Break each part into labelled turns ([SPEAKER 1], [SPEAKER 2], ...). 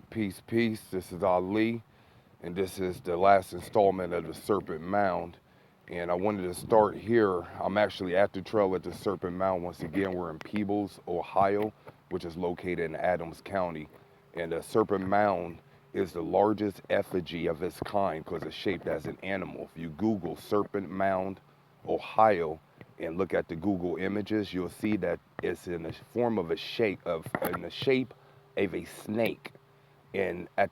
[SPEAKER 1] Peace. This is Ali, and this is the last installment of the Serpent Mound. And I wanted to start here. I'm actually at the trail at the Serpent Mound. Once again, we're in Peebles, Ohio, which is located in Adams County. And the Serpent Mound is the largest effigy of its kind because it's shaped as an animal. If you Google Serpent Mound, Ohio, and look at the Google images, you'll see that it's in the form of in the shape of a snake, and at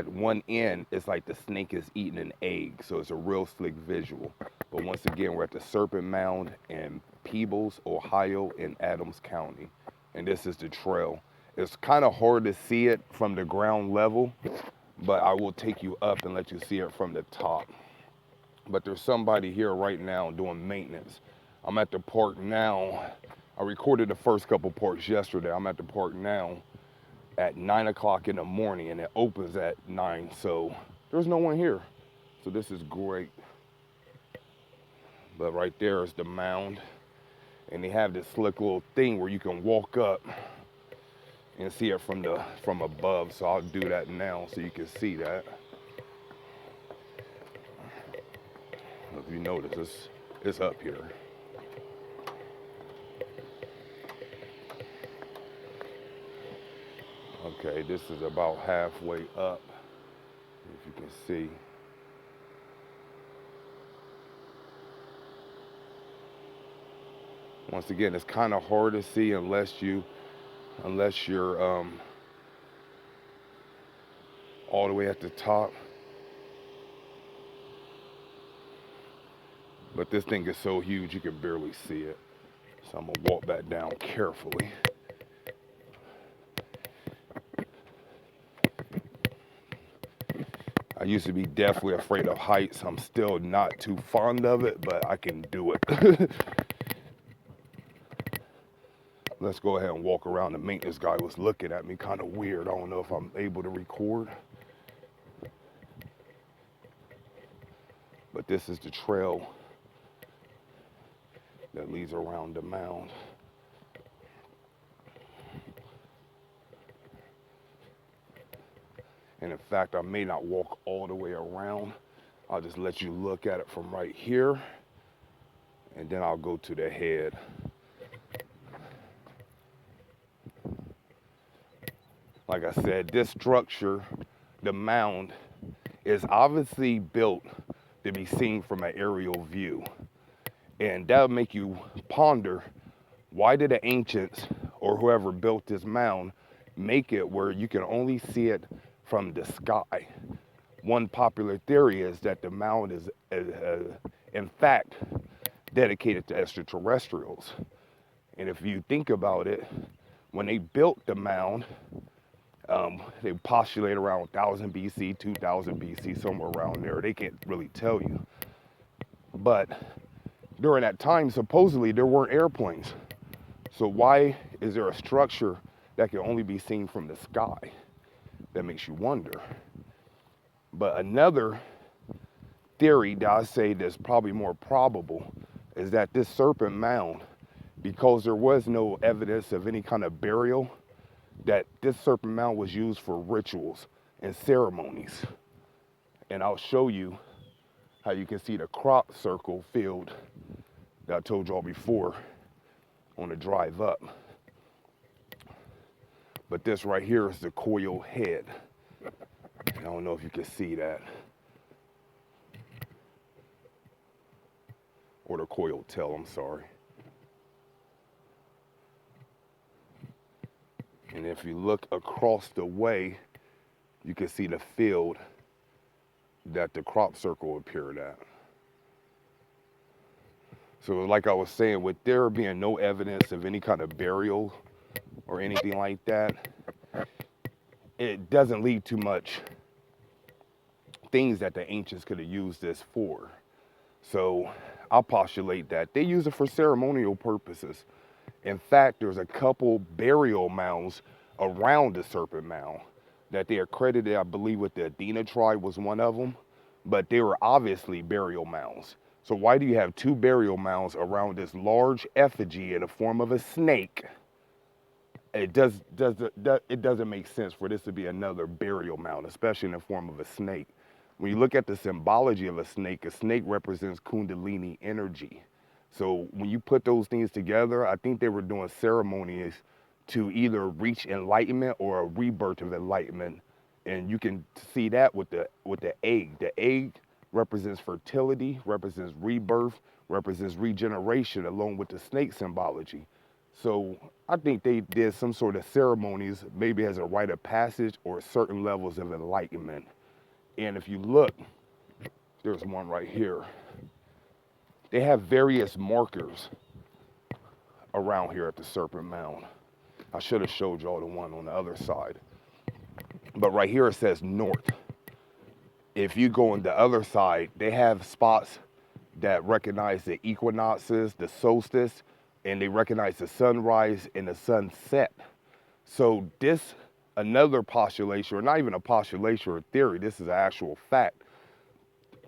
[SPEAKER 1] one end it's like the snake is eating an egg, so it's a real slick visual. But once again, we're at the Serpent Mound in Peebles, Ohio, in Adams County, and this is the trail. It's kind of hard to see it from the ground level, but I will take you up and let you see it from the top. But there's somebody here right now doing maintenance. I'm at the park now. I recorded the first couple parts yesterday. I'm at the park now at 9 o'clock in the morning, and it opens at 9, so there's no one here. So this is great. But right there is the mound, and they have this slick little thing where you can walk up and see it from above. So I'll do that now so you can see that. If you notice, it's up here. Okay, this is about halfway up, if you can see. Once again, it's kind of hard to see unless you're all the way at the top. But this thing is so huge you can barely see it. So I'm gonna walk back down carefully. I used to be deathly afraid of heights. I'm still not too fond of it, but I can do it. Let's go ahead and walk around. The maintenance guy was looking at me kind of weird. I don't know if I'm able to record. But this is the trail that leads around the mound. And in fact, I may not walk all the way around. I'll just let you look at it from right here, and then I'll go to the head. Like I said, this structure, the mound, is obviously built to be seen from an aerial view. And that'll make you ponder, why did the ancients or whoever built this mound make it where you can only see it from the sky? One popular theory is that the mound is in fact dedicated to extraterrestrials. And if you think about it, when they built the mound, they postulate around 1000 BC, 2000 BC, somewhere around there. They can't really tell you. But during that time, supposedly there weren't airplanes. So why is there a structure that can only be seen from the sky? That makes you wonder. But another theory that I say that's probably more probable is that this Serpent Mound, because there was no evidence of any kind of burial, that this Serpent Mound was used for rituals and ceremonies. And I'll show you how you can see the crop circle field that I told y'all before on the drive up. But this right here is the coil head. I don't know if you can see that. Or the coil tail, I'm sorry. And if you look across the way, you can see the field that the crop circle appeared at. So like I was saying, with there being no evidence of any kind of burial or anything like that, it doesn't leave too much things that the ancients could have used this for. So I'll postulate that they use it for ceremonial purposes. In fact, there's a couple burial mounds around the Serpent Mound that they are credited, I believe, with the Adena tribe was one of them, but they were obviously burial mounds. So why do you have two burial mounds around this large effigy in the form of a snake it doesn't make sense for this to be another burial mound, especially in the form of a snake. When you look at the symbology of a snake represents Kundalini energy. So when you put those things together, I think they were doing ceremonies to either reach enlightenment or a rebirth of enlightenment. And you can see that with the egg. The egg represents fertility, represents rebirth, represents regeneration, along with the snake symbology. So I think they did some sort of ceremonies, maybe as a rite of passage or certain levels of enlightenment. And if you look, there's one right here. They have various markers around here at the Serpent Mound. I should have showed y'all the one on the other side. But right here it says north. If you go on the other side, they have spots that recognize the equinoxes, the solstice, and they recognize the sunrise and the sunset. So this, another postulation, or not even a postulation or a theory, this is an actual fact,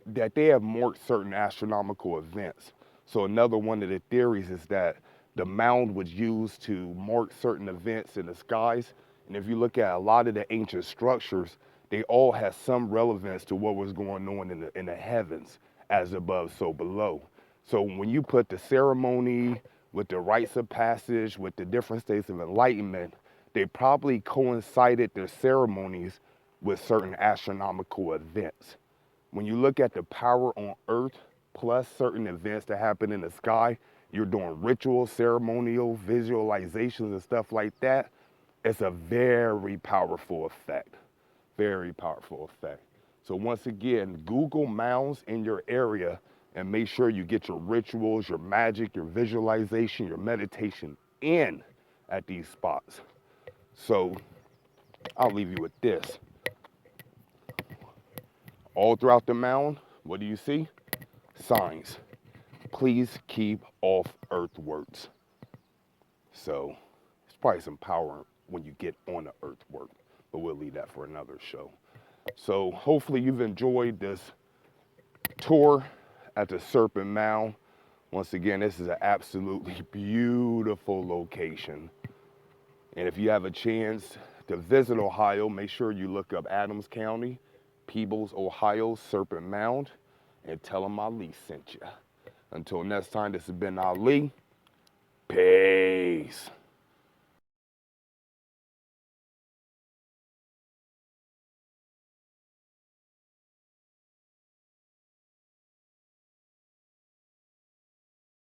[SPEAKER 1] that they have marked certain astronomical events. So another one of the theories is that the mound was used to mark certain events in the skies. And if you look at a lot of the ancient structures, they all have some relevance to what was going on in the heavens, as above, so below. So when you put the ceremony with the rites of passage, with the different states of enlightenment, they probably coincided their ceremonies with certain astronomical events. When you look at the power on Earth plus certain events that happen in the sky, you're doing rituals, ceremonial, visualizations, and stuff like that. It's a very powerful effect. Very powerful effect. So once again, Google mounds in your area and make sure you get your rituals, your magic, your visualization, your meditation in at these spots. So I'll leave you with this. All throughout the mound, what do you see? Signs. Please keep off earthworks. So it's probably some power when you get on the earthwork, but we'll leave that for another show. So hopefully you've enjoyed this tour at the Serpent Mound. Once again, this is an absolutely beautiful location. And if you have a chance to visit Ohio, make sure you look up Adams County, Peebles, Ohio, Serpent Mound, and tell them Ali sent you. Until next time, this has been Ali. Peace.